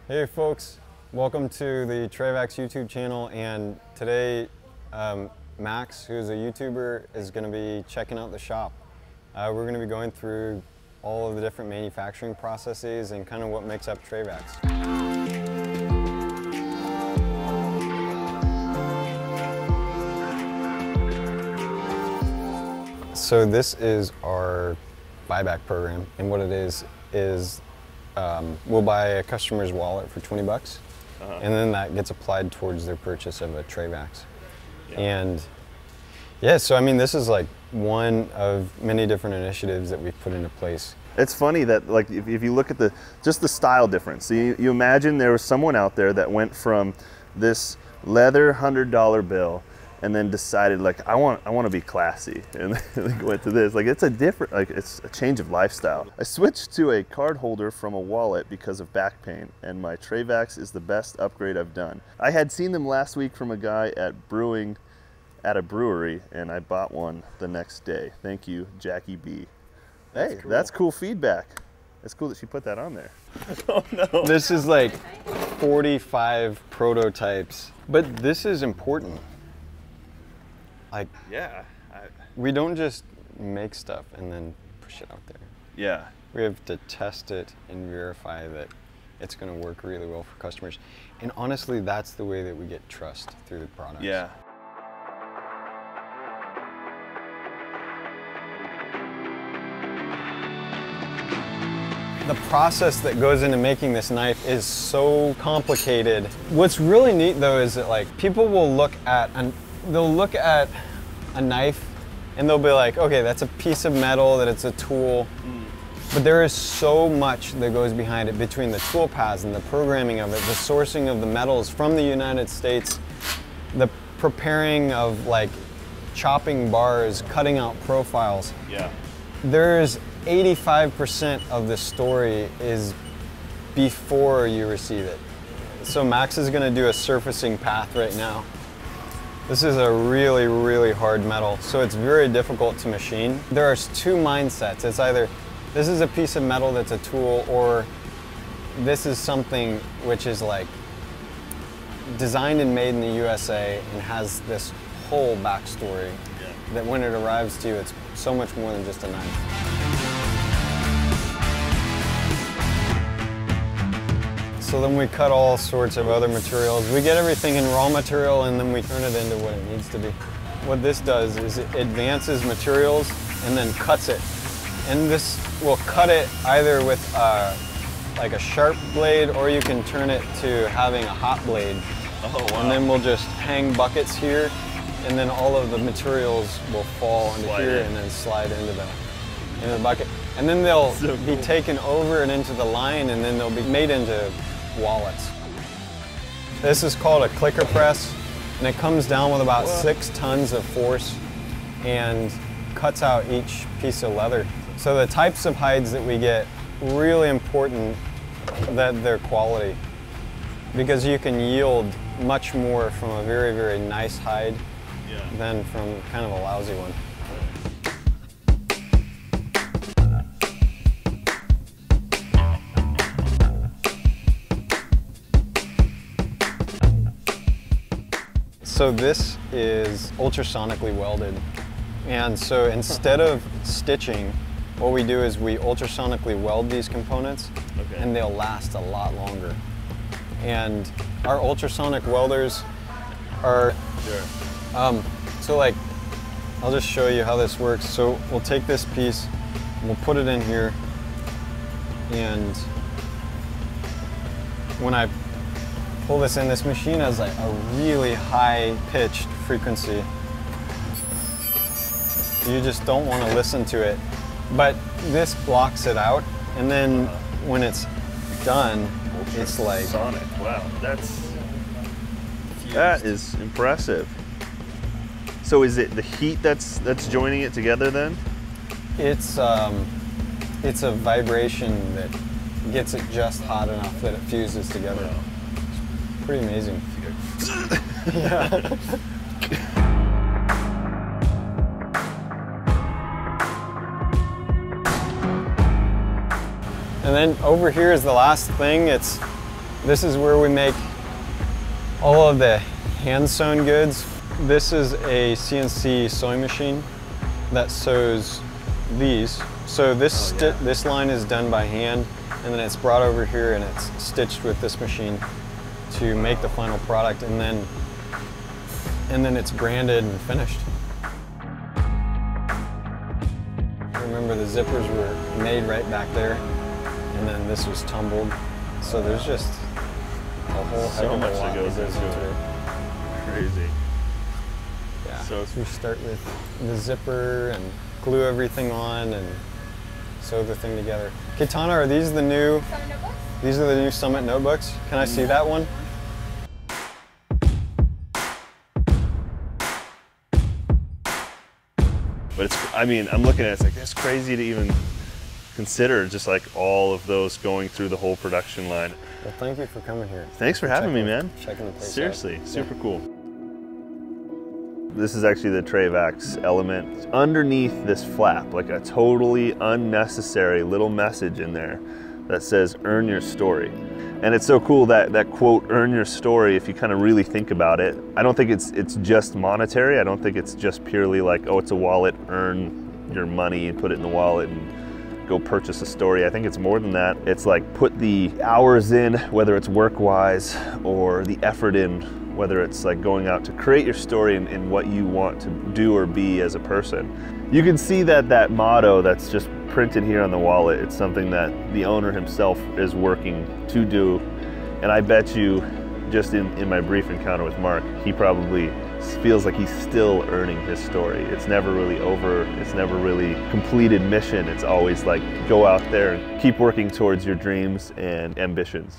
Hey folks, welcome to the Trayvax YouTube channel, and today Max, who's a YouTuber, is going to be checking out the shop. We're going to be going through all of the different manufacturing processes and kind of what makes up Trayvax. So this is our buyback program, and what it is we'll buy a customer's wallet for 20 bucks, and then that gets applied towards their purchase of a Trayvax. Yeah. And yeah, so I mean, this is like one of many different initiatives that we've put into place. It's funny that, like, if you look at just the style difference, so you imagine there was someone out there that went from this leather $100 bill and then decided, like, I want to be classy, and they went to this. Like, it's a different, like, it's a change of lifestyle. I switched to a card holder from a wallet because of back pain, and my Trayvax is the best upgrade I've done. I had seen them last week from a guy at a brewery, and I bought one the next day. Thank you, Jackie B. Hey, cool. That's cool feedback. It's cool that she put that on there. Oh no. This is like 45 prototypes, but this is important. Like, yeah, we don't just make stuff and then push it out there. Yeah. We have to test it and verify that it's going to work really well for customers. And honestly, that's the way that we get trust through the products. Yeah. The process that goes into making this knife is so complicated. What's really neat though is that, like, people will look at a knife and they'll be like, okay, that's a piece of metal, that it's a tool. But there is so much that goes behind it, between the tool paths and the programming of it, the sourcing of the metals from the United States, the preparing of, like, chopping bars, cutting out profiles. Yeah. There's 85% of the story is before you receive it. So Max is going to do a surfacing path right now. This is a really, really hard metal, so it's very difficult to machine. There are two mindsets. It's either this is a piece of metal that's a tool, or this is something which is like designed and made in the USA and has this whole backstory that when it arrives to you, it's so much more than just a knife. So then we cut all sorts of other materials. We get everything in raw material and then we turn it into what it needs to be. What this does is it advances materials and then cuts it. And this will cut it either with like a sharp blade, or you can turn it to having a hot blade. Oh, wow. And then we'll just hang buckets here, and then all of the materials will fall into here and then slide into the bucket. And then they'll be taken over and into the line, and then they'll be made into wallets. This is called a clicker press, and it comes down with about 6 tons of force and cuts out each piece of leather. So the types of hides that we get, really important that they're quality, because you can yield much more from a very, very nice hide than from kind of a lousy one. So this is ultrasonically welded. And so instead of stitching, what we do is we ultrasonically weld these components, and they'll last a lot longer. And our ultrasonic welders are, so like, I'll just show you how this works. So we'll take this piece, and we'll put it in here, and when I pull this in, this machine has like a really high-pitched frequency. You just don't want to listen to it. But this blocks it out, and then when it's done, it's like sonic. Wow, that is impressive. So is it the heat that's joining it together then? It's a vibration that gets it just hot enough that it fuses together. Wow. It's pretty amazing. Yeah. And then over here is the last thing. It's This is where we make all of the hand-sewn goods. This is a CNC sewing machine that sews these. So this line is done by hand, and then it's brought over here and it's stitched with this machine to make the final product, and then it's branded and finished. Remember, the zippers were made right back there, and then this was tumbled. So there's just a whole heck of a lot that goes into it. Crazy. Yeah. So we start with the zipper and glue everything on and sew the thing together. Okay, Tana, are these the new? Summit notebooks? These are the new Summit notebooks. Can I see that one? But it's, I mean, I'm looking at it, it's like, that's crazy to even consider, just like all of those going through the whole production line. Well, thank you for coming here. Thanks for having me, man. Checking the place Seriously, out. super cool. This is actually the Trayvax element. Underneath this flap, like a totally unnecessary little message in there that says, earn your story. And it's so cool that quote, earn your story, if you kind of really think about it. I don't think it's just monetary. I don't think it's just purely like, oh, it's a wallet, earn your money and put it in the wallet and go purchase a story. I think it's more than that. It's like put the hours in, whether it's work-wise or the effort in, whether it's like going out to create your story and what you want to do or be as a person. You can see that motto that's just printed here on the wallet, it's something that the owner himself is working to do. And I bet you, just in my brief encounter with Mark, he probably feels like he's still earning his story. It's never really over, it's never really completed mission. It's always like, go out there and keep working towards your dreams and ambitions.